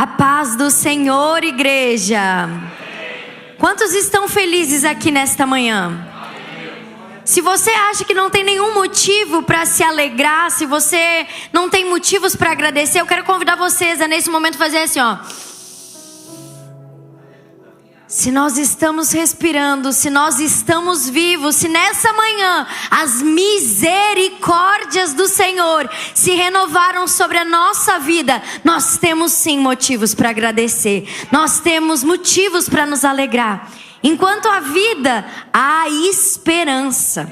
A paz do Senhor, igreja. Quantos estão felizes aqui nesta manhã? Se você acha que não tem nenhum motivo para se alegrar, se você não tem motivos para agradecer, eu quero convidar vocês a nesse momento fazer assim, ó. Se nós estamos respirando, se nós estamos vivos, se nessa manhã as misericórdias do Senhor se renovaram sobre a nossa vida, nós temos sim motivos para agradecer. Nós temos motivos para nos alegrar. Enquanto há vida, há esperança.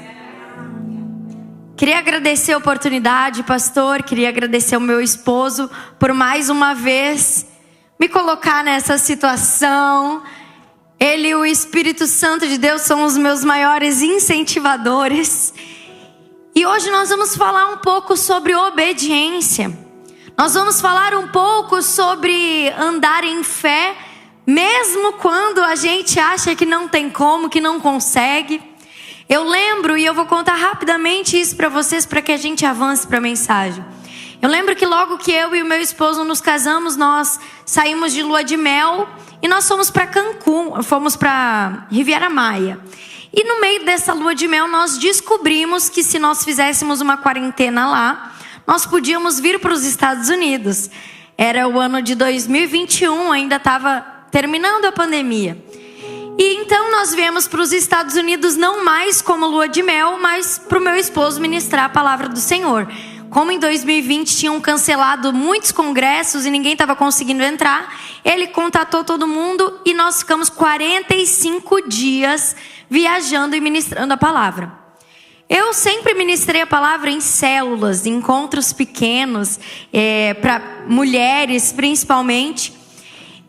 Queria agradecer a oportunidade, pastor. Queria agradecer ao meu esposo por mais uma vez me colocar nessa situação. Ele e o Espírito Santo de Deus são os meus maiores incentivadores. E hoje nós vamos falar um pouco sobre obediência. Nós vamos falar um pouco sobre andar em fé, mesmo quando a gente acha que não tem como, que não consegue. Eu lembro, e eu vou contar rapidamente isso para vocês, para que a gente avance para a mensagem. Eu lembro que logo que eu e o meu esposo nos casamos, nós saímos de lua de mel e nós fomos para Cancún, fomos para Riviera Maya. E no meio dessa lua de mel nós descobrimos que se nós fizéssemos uma quarentena lá, nós podíamos vir para os Estados Unidos. Era o ano de 2021, ainda estava terminando a pandemia. E então nós viemos para os Estados Unidos não mais como lua de mel, mas para o meu esposo ministrar a palavra do Senhor. Como em 2020 tinham cancelado muitos congressos e ninguém estava conseguindo entrar, ele contatou todo mundo e nós ficamos 45 dias viajando e ministrando a palavra. Eu sempre ministrei a palavra em células, em encontros pequenos, para mulheres principalmente,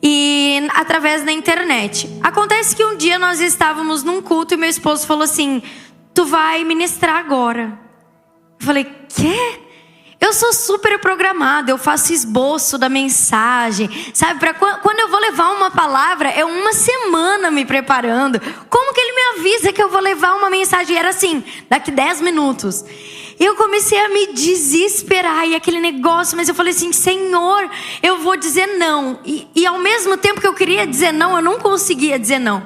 e através da internet. Acontece que um dia nós estávamos num culto e meu esposo falou assim: tu vai ministrar agora. Eu falei: quê? Eu sou super programada, eu faço esboço da mensagem, sabe? Quando eu vou levar uma palavra, é uma semana me preparando. Como que ele me avisa que eu vou levar uma mensagem? Era assim, daqui 10 minutos. Eu comecei a me desesperar e aquele negócio, mas eu falei assim: Senhor, eu vou dizer não. E ao mesmo tempo que eu queria dizer não, eu não conseguia dizer não.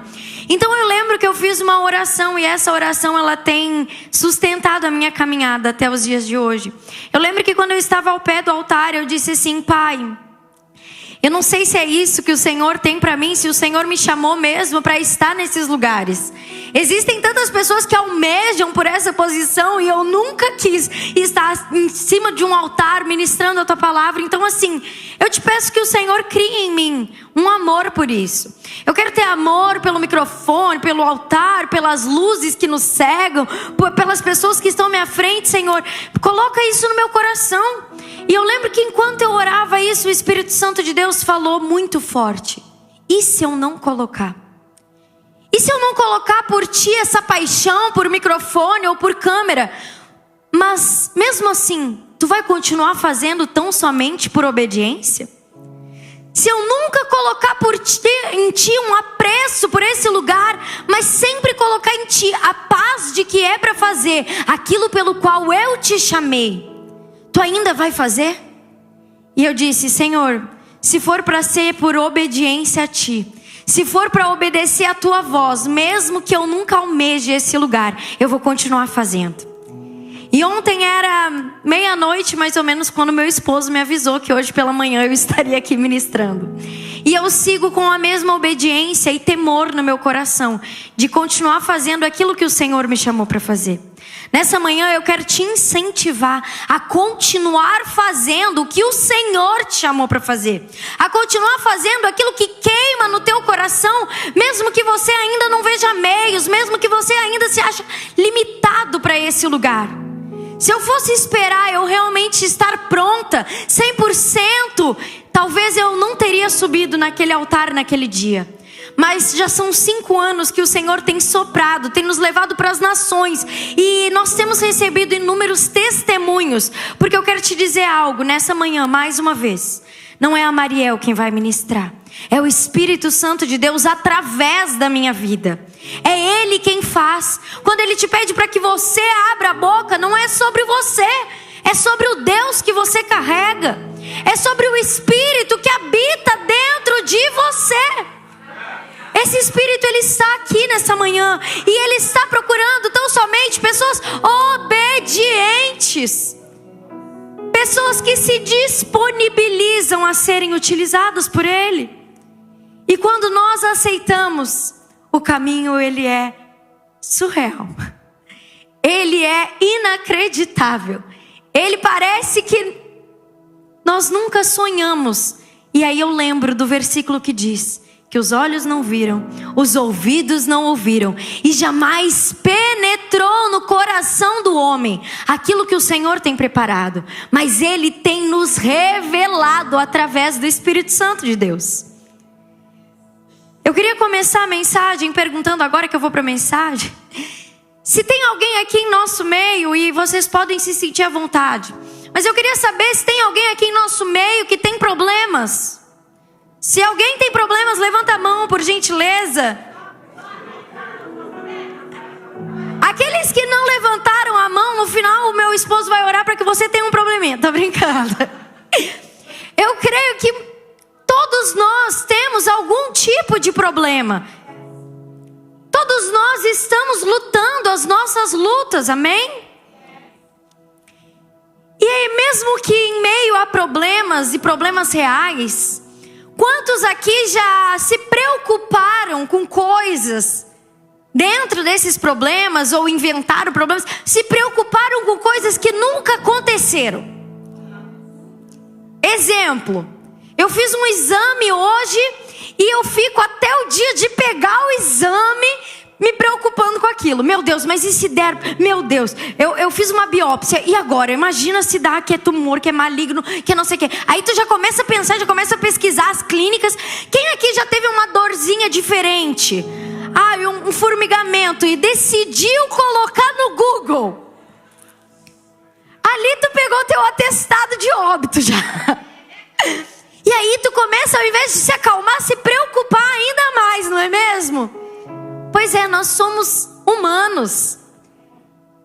Então eu lembro que eu fiz uma oração e essa oração ela tem sustentado a minha caminhada até os dias de hoje. Eu lembro que quando eu estava ao pé do altar eu disse assim: Pai, eu não sei se é isso que o Senhor tem para mim, se o Senhor me chamou mesmo para estar nesses lugares. Existem tantas pessoas que almejam por essa posição e eu nunca quis estar em cima de um altar ministrando a Tua palavra. Então assim, eu te peço que o Senhor crie em mim um amor por isso. Eu quero ter amor pelo microfone, pelo altar, pelas luzes que nos cegam, pelas pessoas que estão à minha frente, Senhor. Coloca isso no meu coração. E eu lembro que enquanto eu orava isso, o Espírito Santo de Deus falou muito forte: e se eu não colocar? E se eu não colocar por ti essa paixão por microfone ou por câmera? Mas mesmo assim, tu vai continuar fazendo tão somente por obediência? Se eu nunca colocar em ti um apreço por esse lugar, mas sempre colocar em ti a paz de que é para fazer aquilo pelo qual eu te chamei, tu ainda vai fazer? E eu disse: Senhor, se for para ser por obediência a ti, se for para obedecer a tua voz, mesmo que eu nunca almeje esse lugar, eu vou continuar fazendo. E ontem era meia-noite mais ou menos quando meu esposo me avisou que hoje pela manhã eu estaria aqui ministrando. E eu sigo com a mesma obediência e temor no meu coração de continuar fazendo aquilo que o Senhor me chamou para fazer. Nessa manhã eu quero te incentivar a continuar fazendo o que o Senhor te chamou para fazer. A continuar fazendo aquilo que queima no teu coração, mesmo que você ainda não veja meios, mesmo que você ainda se ache limitado para esse lugar. Se eu fosse esperar eu realmente estar pronta, 100%, talvez eu não teria subido naquele altar naquele dia. Mas já são 5 anos que o Senhor tem soprado, tem nos levado para as nações. E nós temos recebido inúmeros testemunhos. Porque eu quero te dizer algo nessa manhã, mais uma vez. Não é a Mariel quem vai ministrar. É o Espírito Santo de Deus através da minha vida. É Ele quem faz. Quando Ele te pede para que você abra a boca, não é sobre você. É sobre o Deus que você carrega. É sobre o Espírito que habita dentro de você. Esse Espírito, ele está aqui nessa manhã. E ele está procurando tão somente pessoas obedientes. Pessoas que se disponibilizam a serem utilizadas por ele. E quando nós aceitamos, o caminho, ele é surreal. Ele é inacreditável. Ele parece que nós nunca sonhamos. E aí eu lembro do versículo que diz que os olhos não viram, os ouvidos não ouviram, e jamais penetrou no coração do homem aquilo que o Senhor tem preparado. Mas Ele tem nos revelado através do Espírito Santo de Deus. Eu queria começar a mensagem perguntando, agora que eu vou para a mensagem, se tem alguém aqui em nosso meio, e vocês podem se sentir à vontade, mas eu queria saber se tem alguém aqui em nosso meio que tem problemas. Se alguém tem problemas, levanta a mão, por gentileza. Aqueles que não levantaram a mão, no final o meu esposo vai orar para que você tenha um probleminha. Tô brincando. Eu creio que todos nós temos algum tipo de problema. Todos nós estamos lutando as nossas lutas, amém? E aí, mesmo que em meio a problemas e problemas reais, quantos aqui já se preocuparam com coisas dentro desses problemas, ou inventaram problemas, se preocuparam com coisas que nunca aconteceram? Exemplo, eu fiz um exame hoje e eu fico até o dia de pegar o exame me preocupando com aquilo. Meu Deus, mas e se der? Meu Deus, eu fiz uma biópsia, e agora? Imagina se dá que é tumor, que é maligno, que é não sei o que. Aí tu já começa a pensar, já começa a pesquisar as clínicas. Quem aqui já teve uma dorzinha diferente? Um formigamento, e decidiu colocar no Google. Ali tu pegou teu atestado de óbito já. E aí tu começa, ao invés de se acalmar, se preocupar ainda mais, não é mesmo? Pois é, nós somos humanos.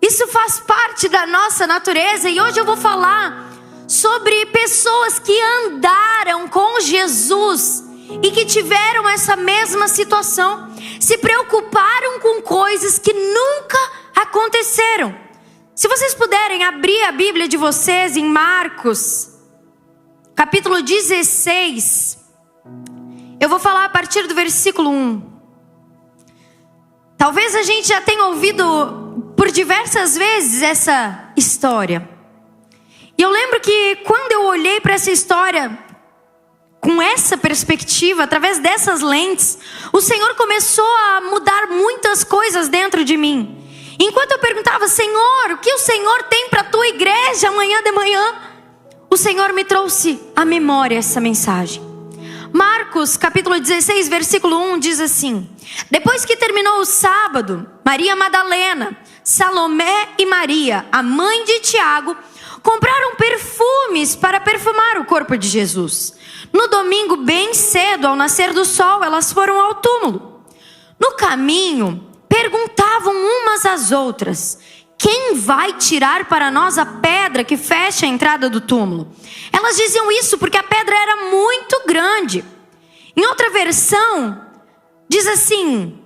Isso faz parte da nossa natureza. E hoje eu vou falar sobre pessoas que andaram com Jesus e que tiveram essa mesma situação. Se preocuparam com coisas que nunca aconteceram. Se vocês puderem abrir a Bíblia de vocês em Marcos, capítulo 16. Eu vou falar a partir do versículo 1. Talvez a gente já tenha ouvido por diversas vezes essa história. E eu lembro que quando eu olhei para essa história com essa perspectiva, através dessas lentes, o Senhor começou a mudar muitas coisas dentro de mim. Enquanto eu perguntava, Senhor, o que o Senhor tem para a tua igreja amanhã de manhã? O Senhor me trouxe à memória essa mensagem. Marcos capítulo 16, versículo 1 diz assim: depois que terminou o sábado, Maria Madalena, Salomé e Maria, a mãe de Tiago, compraram perfumes para perfumar o corpo de Jesus. No domingo, bem cedo, ao nascer do sol, elas foram ao túmulo. No caminho, perguntavam umas às outras: quem vai tirar para nós a pedra que fecha a entrada do túmulo? Elas diziam isso porque a pedra era muito grande. Em outra versão, diz assim: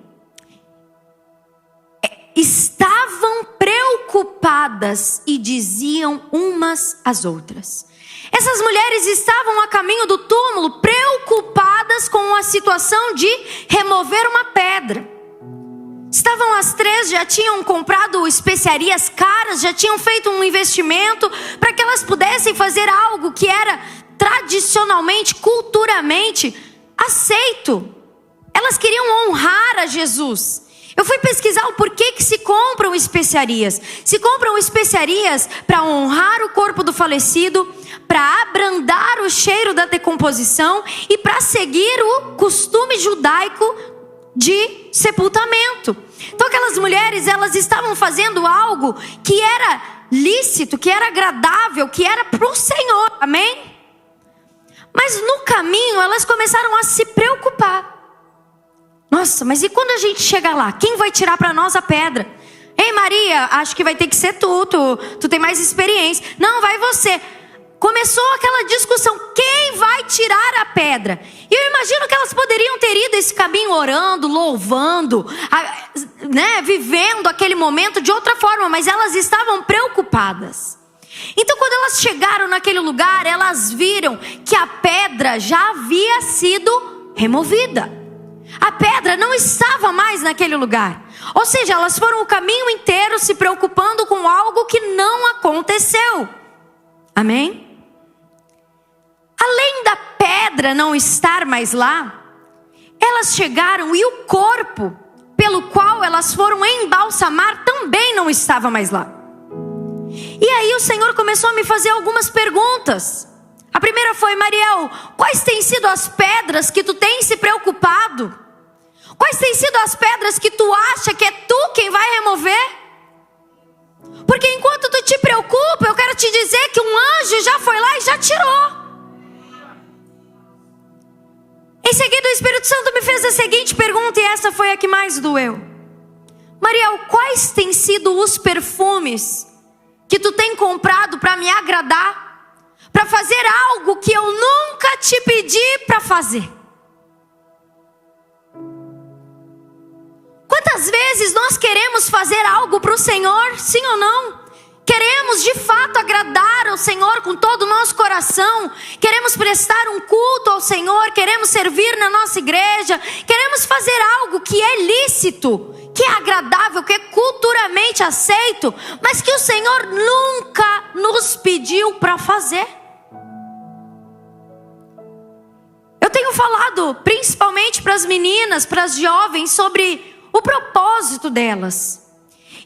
estavam preocupadas e diziam umas às outras. Essas mulheres estavam a caminho do túmulo, preocupadas com a situação de remover uma pedra. Estavam as três, já tinham comprado especiarias caras, já tinham feito um investimento para que elas pudessem fazer algo que era tradicionalmente, culturalmente aceito. Elas queriam honrar a Jesus. Eu fui pesquisar o porquê que se compram especiarias. Se compram especiarias para honrar o corpo do falecido, para abrandar o cheiro da decomposição e para seguir o costume judaico de sepultamento. Então aquelas mulheres, elas estavam fazendo algo que era lícito, que era agradável, que era para o Senhor, amém? Mas no caminho elas começaram a se preocupar. Nossa, mas e quando a gente chegar lá? Quem vai tirar para nós a pedra? Ei Maria, acho que vai ter que ser tu tem mais experiência. Não, vai você. Começou aquela discussão, quem vai tirar a pedra? E eu imagino que elas poderiam ter ido esse caminho orando, louvando, vivendo aquele momento de outra forma, mas elas estavam preocupadas. Então, quando elas chegaram naquele lugar, elas viram que a pedra já havia sido removida. A pedra não estava mais naquele lugar. Ou seja, elas foram o caminho inteiro se preocupando com algo que não aconteceu. Amém? Além da pedra não estar mais lá, elas chegaram e o corpo pelo qual elas foram embalsamar também não estava mais lá. E aí o Senhor começou a me fazer algumas perguntas. A primeira foi: Mariel, quais têm sido as pedras que tu tens se preocupado? Quais têm sido as pedras que tu acha que é tu quem vai remover? Porque enquanto tu te preocupa, eu quero te dizer que um anjo já foi lá e já tirou. Em seguida o Espírito Santo me fez a seguinte pergunta, e essa foi a que mais doeu. Mariel, quais têm sido os perfumes que tu tem comprado para me agradar, para fazer algo que eu nunca te pedi para fazer? Quantas vezes nós queremos fazer algo para o Senhor, sim ou não? Queremos de fato agradar ao Senhor com todo o nosso coração, queremos prestar um culto ao Senhor, queremos servir na nossa igreja, queremos fazer algo que é lícito, que é agradável, que é culturalmente aceito, mas que o Senhor nunca nos pediu para fazer. Eu tenho falado principalmente para as meninas, para as jovens, sobre o propósito delas.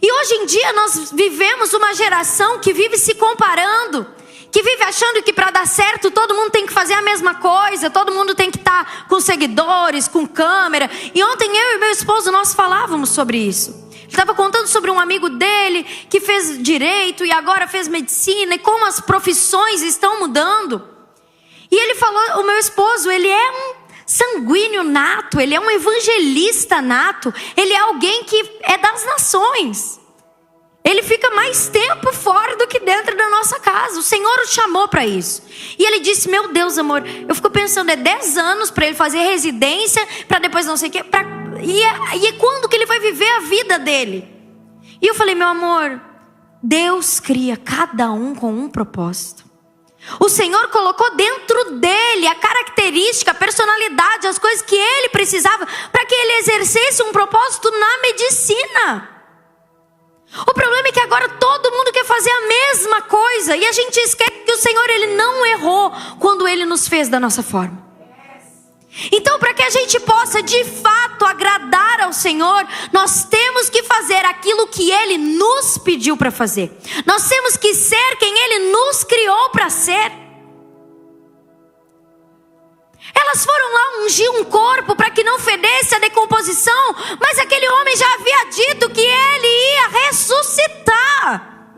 E hoje em dia nós vivemos uma geração que vive se comparando, que vive achando que para dar certo todo mundo tem que fazer a mesma coisa, todo mundo tem que estar com seguidores, com câmera. E ontem eu e meu esposo nós falávamos sobre isso. Ele estava contando sobre um amigo dele que fez direito e agora fez medicina, e como as profissões estão mudando. E ele falou, o meu esposo, ele é um sanguíneo nato, ele é um evangelista nato, ele é alguém que é das nações. Ele fica mais tempo fora do que dentro da nossa casa. O Senhor o chamou para isso. E ele disse: meu Deus, amor, eu fico pensando, é 10 anos para ele fazer residência, para depois não sei o quê, e quando que ele vai viver a vida dele? E eu falei: meu amor, Deus cria cada um com um propósito. O Senhor colocou dentro dele a característica, a personalidade, as coisas que ele precisava para que ele exercesse um propósito na medicina. O problema é que agora todo mundo quer fazer a mesma coisa e a gente esquece que o Senhor, ele não errou quando ele nos fez da nossa forma. Então, para que a gente possa de fato agradar ao Senhor, nós temos que fazer aquilo que Ele nos pediu para fazer. Nós temos que ser quem Ele nos criou para ser. Elas foram lá ungir um corpo para que não fedesse a decomposição, mas aquele homem já havia dito que ele ia ressuscitar.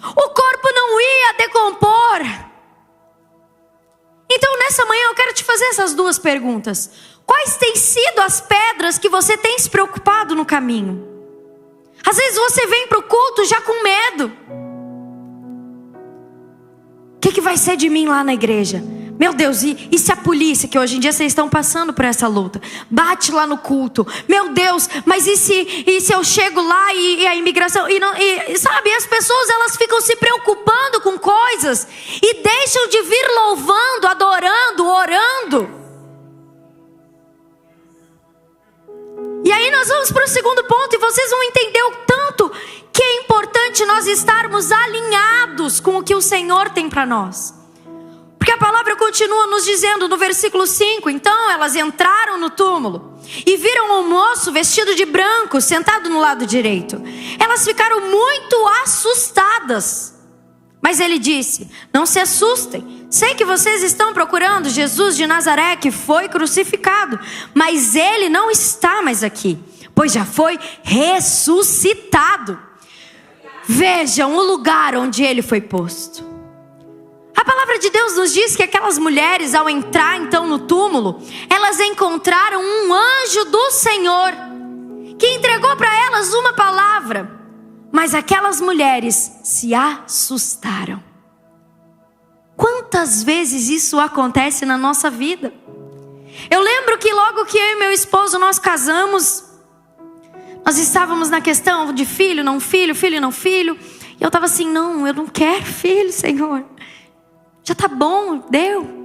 O corpo não ia decompor. Então nessa manhã eu quero te fazer essas duas perguntas. Quais têm sido as pedras que você tem se preocupado no caminho? Às vezes você vem para o culto já com medo. O que vai ser de mim lá na igreja? Meu Deus, e se a polícia, que hoje em dia vocês estão passando por essa luta, bate lá no culto? Meu Deus, mas e se eu chego lá e a imigração... sabe, as pessoas elas ficam se preocupando com coisas e deixam de vir louvando, adorando, orando. E aí nós vamos para o segundo ponto e vocês vão entender o tanto que é importante nós estarmos alinhados com o que o Senhor tem para nós. Porque a palavra continua nos dizendo no versículo 5: então elas entraram no túmulo e viram um moço vestido de branco sentado no lado direito. Elas ficaram muito assustadas. Mas ele disse: não se assustem, sei que vocês estão procurando Jesus de Nazaré, que foi crucificado, mas ele não está mais aqui, pois já foi ressuscitado. Vejam o lugar onde ele foi posto. A palavra de Deus nos diz que aquelas mulheres, ao entrar então no túmulo, elas encontraram um anjo do Senhor, que entregou para elas uma palavra. Mas aquelas mulheres se assustaram. Quantas vezes isso acontece na nossa vida? Eu lembro que logo que eu e meu esposo nós casamos, nós estávamos na questão de filho, não filho, filho, não filho. E eu estava assim, não, eu não quero filho, Senhor. Já tá bom, deu.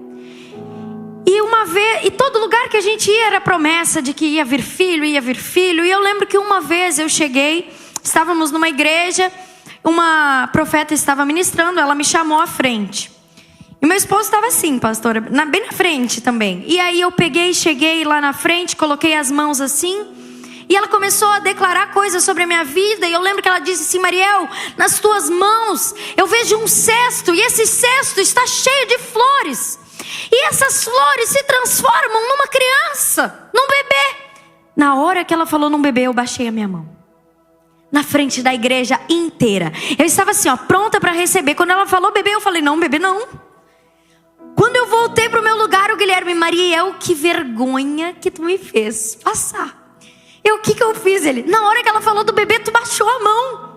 E uma vez, e todo lugar que a gente ia era promessa de que ia vir filho, ia vir filho. E eu lembro que uma vez eu cheguei, estávamos numa igreja, uma profeta estava ministrando, ela me chamou à frente. E meu esposo estava assim, pastora, bem na frente também. E aí eu peguei, cheguei lá na frente, coloquei as mãos assim. E ela começou a declarar coisas sobre a minha vida. E eu lembro que ela disse assim, Mariel, nas tuas mãos eu vejo um cesto. E esse cesto está cheio de flores. E essas flores se transformam numa criança, num bebê. Na hora que ela falou num bebê, eu baixei a minha mão. Na frente da igreja inteira. Eu estava assim, ó, pronta para receber. Quando ela falou bebê, eu falei, não, bebê não. Quando eu voltei para o meu lugar, o Guilherme, Mariel, que vergonha que tu me fez passar. O que eu fiz? Ele, na hora que ela falou do bebê, tu baixou a mão.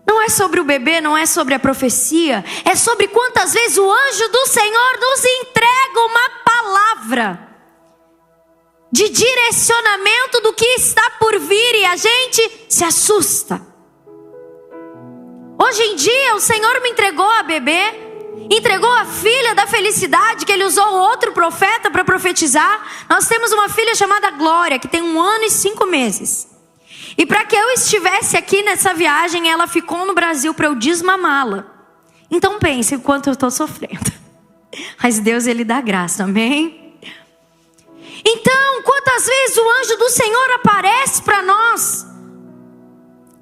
Não é sobre o bebê, não é sobre a profecia. É sobre quantas vezes o anjo do Senhor nos entrega uma palavra de direcionamento do que está por vir e a gente se assusta. Hoje em dia o Senhor me entregou a bebê, entregou a filha da felicidade, que ele usou outro profeta para profetizar. Nós temos uma filha chamada Glória, que tem 1 ano e 5 meses. E para que eu estivesse aqui nessa viagem, ela ficou no Brasil para eu desmamá-la. Então pense o quanto eu estou sofrendo. Mas Deus, ele dá graça, amém? Então, quantas vezes o anjo do Senhor aparece para nós,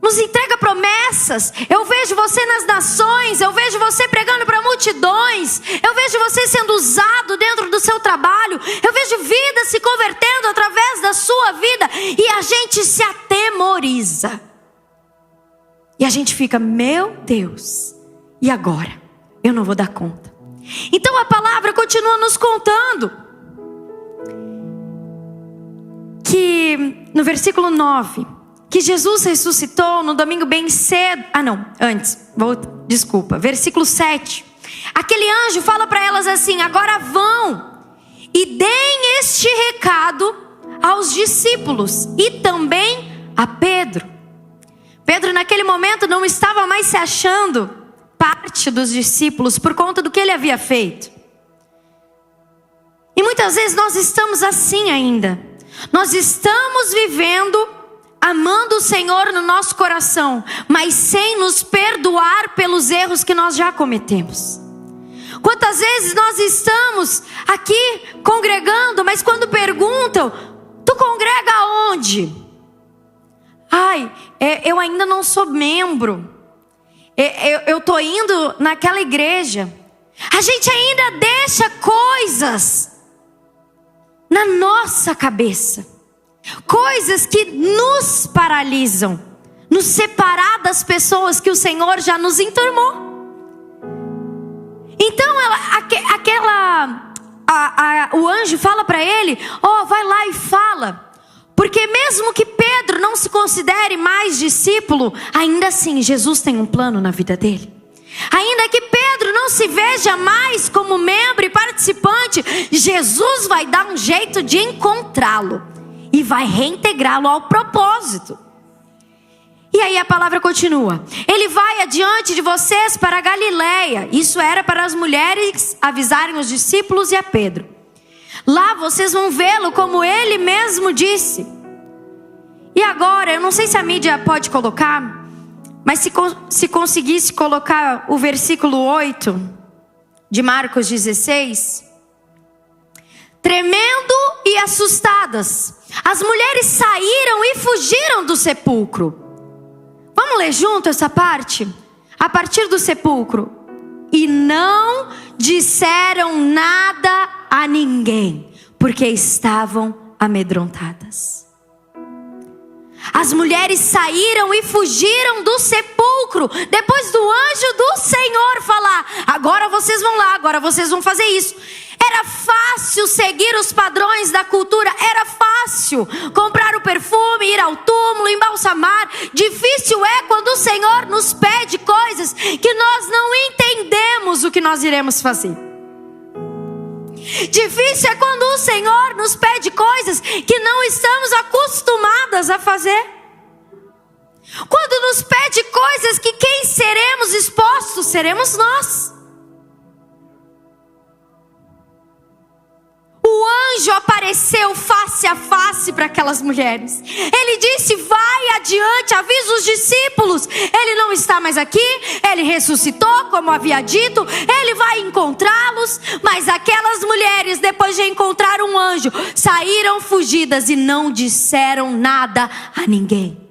nos entrega promessas. Eu vejo você nas nações, eu vejo você pregando para multidões, eu vejo você sendo usado dentro do seu trabalho, eu vejo vidas se convertendo através da sua vida, e a gente se atemoriza. E a gente fica, meu Deus, e agora? Eu não vou dar conta. Então a palavra continua nos contando que no versículo 9, que Jesus ressuscitou no domingo bem cedo. Versículo 7. Aquele anjo fala para elas assim, agora vão e deem este recado aos discípulos e também a Pedro. Pedro naquele momento não estava mais se achando parte dos discípulos por conta do que ele havia feito. E muitas vezes nós estamos assim ainda. Nós estamos vivendo, amando o Senhor no nosso coração, mas sem nos perdoar pelos erros que nós já cometemos. Quantas vezes nós estamos aqui congregando, mas quando perguntam, tu congrega aonde? Eu ainda não sou membro. Eu estou indo naquela igreja. A gente ainda deixa coisas na nossa cabeça, coisas que nos paralisam, nos separar das pessoas que o Senhor já nos enturmou. Então o anjo fala para ele, vai lá e fala, porque mesmo que Pedro não se considere mais discípulo, ainda assim Jesus tem um plano na vida dele. Ainda que Pedro não se veja mais como membro e participante, Jesus vai dar um jeito de encontrá-lo e vai reintegrá-lo ao propósito. E aí a palavra continua. Ele vai adiante de vocês para a Galileia. Isso era para as mulheres avisarem os discípulos e a Pedro. Lá vocês vão vê-lo como ele mesmo disse. E agora, eu não sei se a mídia pode colocar, mas se conseguisse colocar o versículo 8 de Marcos 16. Tremendo e assustadas, as mulheres saíram e fugiram do sepulcro. Vamos ler junto essa parte? A partir do sepulcro. E não disseram nada a ninguém, porque estavam amedrontadas. As mulheres saíram e fugiram do sepulcro, depois do anjo do Senhor falar, agora vocês vão lá, agora vocês vão fazer isso. Era fácil seguir os padrões da cultura, era fácil comprar o perfume, ir ao túmulo, embalsamar. Difícil é quando o Senhor nos pede coisas que nós não entendemos o que nós iremos fazer. Difícil é quando o Senhor nos pede coisas que não estamos acostumadas a fazer. Quando nos pede coisas que quem seremos expostos seremos nós. O anjo apareceu face a face para aquelas mulheres. Ele disse: vai adiante, avisa os discípulos. Ele não está mais aqui, ele ressuscitou, como havia dito. Ele vai encontrá-los. Mas aquelas mulheres, depois de encontrar um anjo, saíram fugidas e não disseram nada a ninguém.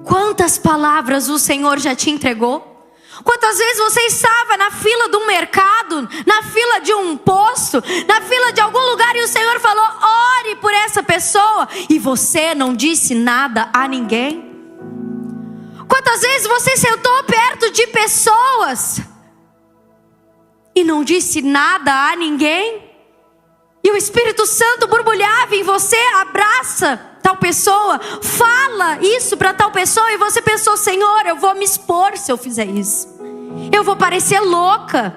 Quantas palavras o Senhor já te entregou? Quantas vezes você estava na fila do mercado, na fila de um posto, na fila de algum lugar e o Senhor falou: ore por essa pessoa, e você não disse nada a ninguém? Quantas vezes você sentou perto de pessoas e não disse nada a ninguém? E o Espírito Santo borbulhava em você: abraça tal pessoa, fala isso para tal pessoa, e você pensou: Senhor, eu vou me expor se eu fizer isso, eu vou parecer louca,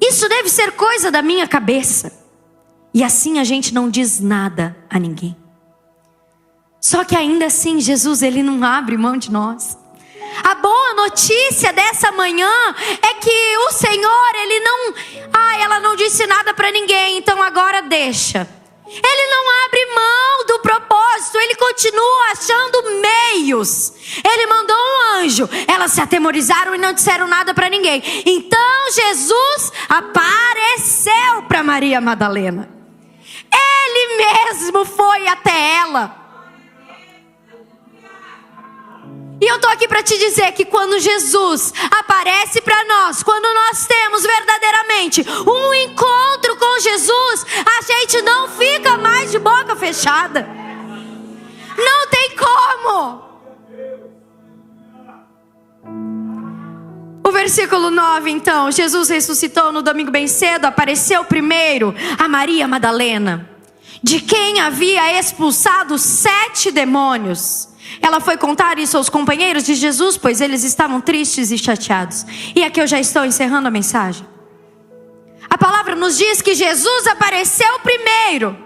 isso deve ser coisa da minha cabeça. E assim a gente não diz nada a ninguém. Só que ainda assim Jesus, ele não abre mão de nós. A boa notícia dessa manhã é que o Senhor, ele não, ela não disse nada para ninguém, então agora deixa. Ele não abre mão do propósito, ele continua achando meios. Ele mandou um anjo, elas se atemorizaram e não disseram nada para ninguém. Então Jesus apareceu para Maria Madalena. Ele mesmo foi até ela. E eu estou aqui para te dizer que quando Jesus aparece para nós, quando nós temos verdadeiramente um encontro com Jesus, a gente não fica mais de boca fechada. Não tem como. O versículo 9 então: Jesus ressuscitou no domingo bem cedo, apareceu primeiro a Maria Madalena, de quem havia expulsado 7 demônios. Ela foi contar isso aos companheiros de Jesus, pois eles estavam tristes e chateados. E aqui eu já estou encerrando a mensagem. A palavra nos diz que Jesus apareceu primeiro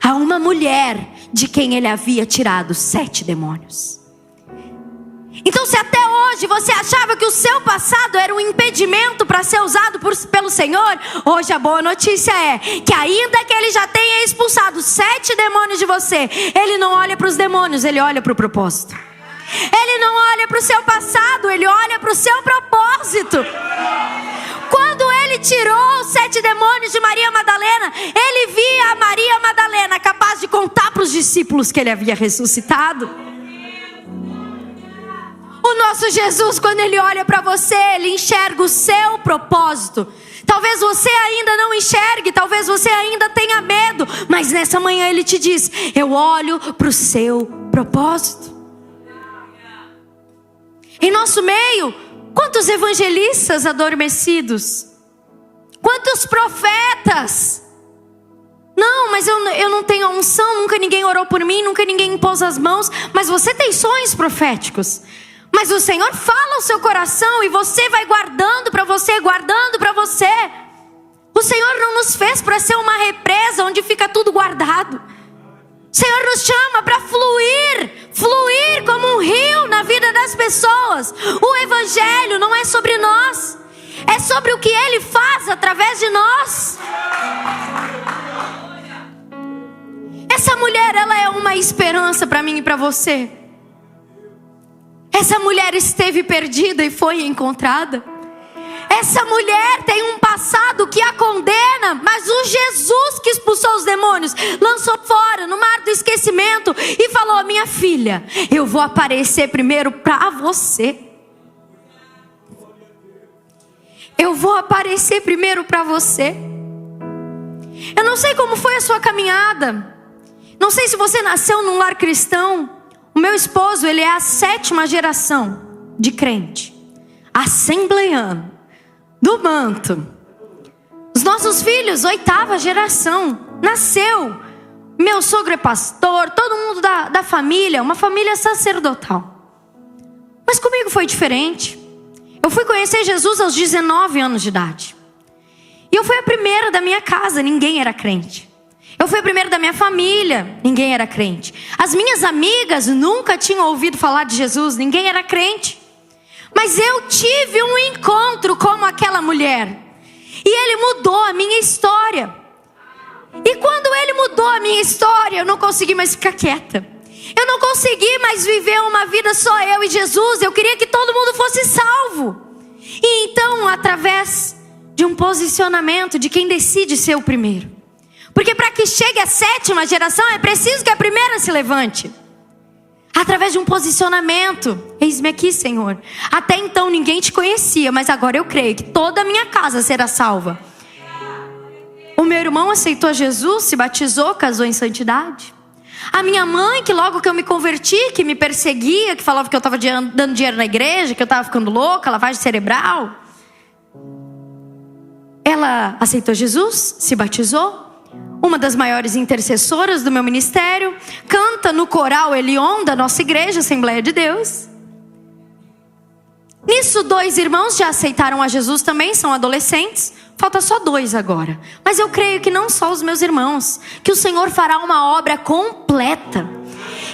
a uma mulher de quem ele havia tirado 7 demônios. Então, se até hoje você achava que o seu passado era um impedimento para ser usado pelo Senhor, hoje a boa notícia é que ainda que ele já tenha expulsado 7 demônios de você, ele não olha para os demônios, ele olha para o propósito. Ele não olha para o seu passado, ele olha para o seu propósito. Quando ele tirou os 7 demônios de Maria Madalena, ele via a Maria Madalena capaz de contar para os discípulos que ele havia ressuscitado. O nosso Jesus, quando ele olha para você, ele enxerga o seu propósito. Talvez você ainda não enxergue, talvez você ainda tenha medo, mas nessa manhã ele te diz: eu olho para o seu propósito. Em nosso meio, quantos evangelistas adormecidos? Quantos profetas? Não, mas eu não tenho unção, nunca ninguém orou por mim, nunca ninguém impôs as mãos. Mas você tem sonhos proféticos. Mas o Senhor fala ao seu coração e você vai guardando para você, guardando para você. O Senhor não nos fez para ser uma represa onde fica tudo guardado. O Senhor nos chama para fluir como um rio na vida das pessoas. O Evangelho não é sobre nós, é sobre o que Ele faz através de nós. Essa mulher, ela é uma esperança para mim e para você. Essa mulher esteve perdida e foi encontrada. Essa mulher tem um passado que a condena, mas o Jesus que expulsou os demônios lançou fora no mar do esquecimento e falou: minha filha, eu vou aparecer primeiro para você. Eu vou aparecer primeiro para você. Eu não sei como foi a sua caminhada. Não sei se você nasceu num lar cristão. O meu esposo, ele é a 7ª geração de crente, assembleiano, do manto. Os nossos filhos, 8ª geração, nasceu. Meu sogro é pastor, todo mundo da família, uma família sacerdotal. Mas comigo foi diferente. Eu fui conhecer Jesus aos 19 anos de idade. E eu fui a primeira da minha casa, ninguém era crente. Eu fui a primeira da minha família, ninguém era crente. As minhas amigas nunca tinham ouvido falar de Jesus, ninguém era crente. Mas eu tive um encontro como aquela mulher. E ele mudou a minha história. E quando ele mudou a minha história, eu não consegui mais ficar quieta. Eu não consegui mais viver uma vida só eu e Jesus. Eu queria que todo mundo fosse salvo. E então, através de um posicionamento de quem decide ser o primeiro. Porque para que chegue a 7ª geração, é preciso que a primeira se levante. Através de um posicionamento. Eis-me aqui, Senhor. Até então ninguém te conhecia, mas agora eu creio que toda a minha casa será salva. O meu irmão aceitou Jesus, se batizou, casou em santidade. A minha mãe, que logo que eu me converti, que me perseguia, que falava que eu estava dando dinheiro na igreja, que eu estava ficando louca, lavagem cerebral. Ela aceitou Jesus, se batizou. Uma das maiores intercessoras do meu ministério. Canta no coral Elion da nossa igreja, Assembleia de Deus. Nisso 2 irmãos já aceitaram a Jesus também, são adolescentes. Falta só 2 agora. Mas eu creio que não só os meus irmãos, que o Senhor fará uma obra completa.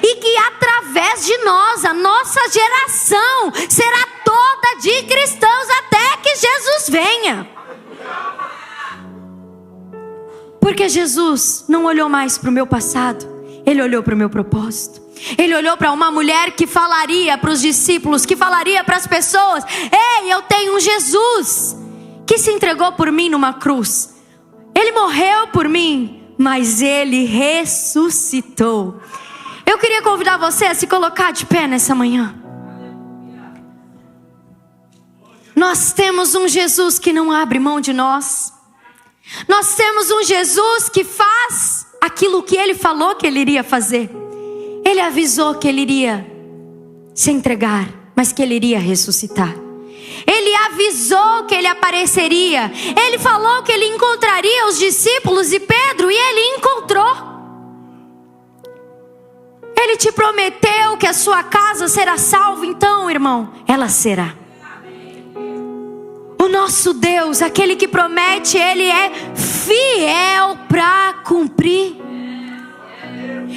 E que através de nós, a nossa geração será toda de cristãos até que Jesus venha. Porque Jesus não olhou mais para o meu passado, Ele olhou para o meu propósito. Ele olhou para uma mulher que falaria para os discípulos, que falaria para as pessoas: ei, eu tenho um Jesus que se entregou por mim numa cruz. Ele morreu por mim, mas Ele ressuscitou. Eu queria convidar você a se colocar de pé nessa manhã. Nós temos um Jesus que não abre mão de nós. Nós temos um Jesus que faz aquilo que Ele falou que Ele iria fazer. Ele avisou que Ele iria se entregar, mas que Ele iria ressuscitar. Ele avisou que Ele apareceria. Ele falou que Ele encontraria os discípulos e Pedro, e Ele encontrou. Ele te prometeu que a sua casa será salva. Então, irmão, ela será. O nosso Deus, aquele que promete, Ele é fiel para cumprir.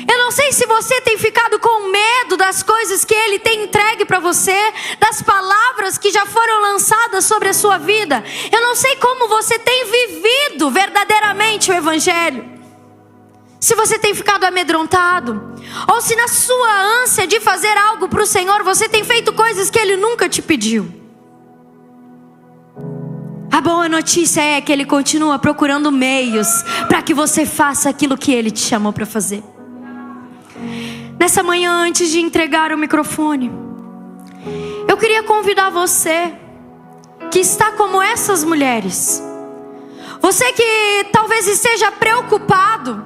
Eu não sei se você tem ficado com medo das coisas que Ele tem entregue para você, das palavras que já foram lançadas sobre a sua vida. Eu não sei como você tem vivido verdadeiramente o Evangelho. Se você tem ficado amedrontado, ou se na sua ânsia de fazer algo para o Senhor, você tem feito coisas que Ele nunca te pediu. A boa notícia é que Ele continua procurando meios para que você faça aquilo que Ele te chamou para fazer. Nessa manhã, antes de entregar o microfone, eu queria convidar você que está como essas mulheres. Você que talvez esteja preocupado.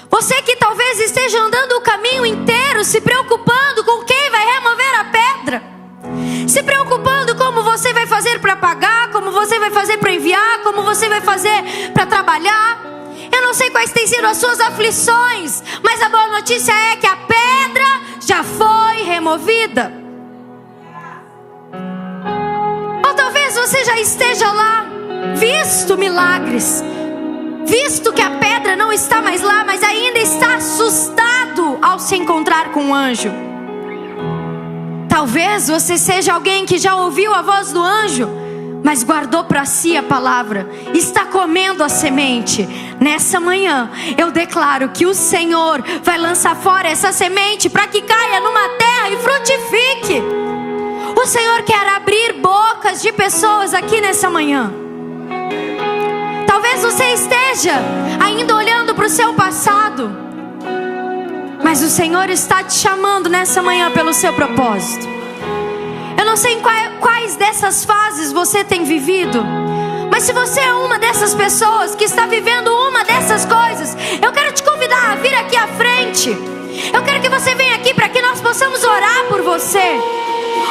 Você que talvez esteja andando o caminho inteiro se preocupando com quem vai remover a pedra. Se preocupando como você vai fazer para pagar, como você vai fazer para enviar, como você vai fazer para trabalhar. Eu não sei quais têm sido as suas aflições, mas a boa notícia é que a pedra já foi removida. Ou talvez você já esteja lá, visto milagres, visto que a pedra não está mais lá, mas ainda está assustado ao se encontrar com um anjo. Talvez você seja alguém que já ouviu a voz do anjo, mas guardou para si a palavra, está comendo a semente. Nessa manhã eu declaro que o Senhor vai lançar fora essa semente para que caia numa terra e frutifique. O Senhor quer abrir bocas de pessoas aqui nessa manhã. Talvez você esteja ainda olhando para o seu passado, mas o Senhor está te chamando nessa manhã pelo seu propósito. Eu não sei em quais dessas fases você tem vivido, mas se você é uma dessas pessoas que está vivendo uma dessas coisas, eu quero te convidar a vir aqui à frente. Eu quero que você venha aqui para que nós possamos orar por você,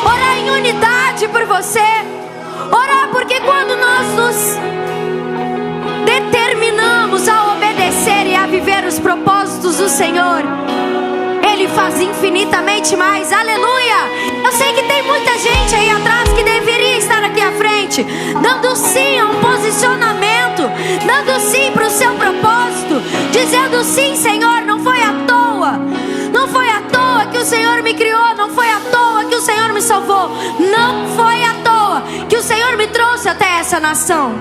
orar em unidade por você, orar porque quando nós nos determinamos a obedecer e a viver os propósitos do Senhor, Ele faz infinitamente mais. Aleluia! Eu sei que tem muita gente aí atrás que deveria estar aqui à frente, dando sim a um posicionamento dizendo: sim, Senhor, não foi à toa. Não foi à toa que o Senhor me criou. Não foi à toa que o Senhor me salvou. Não foi à toa que o Senhor me trouxe até essa nação.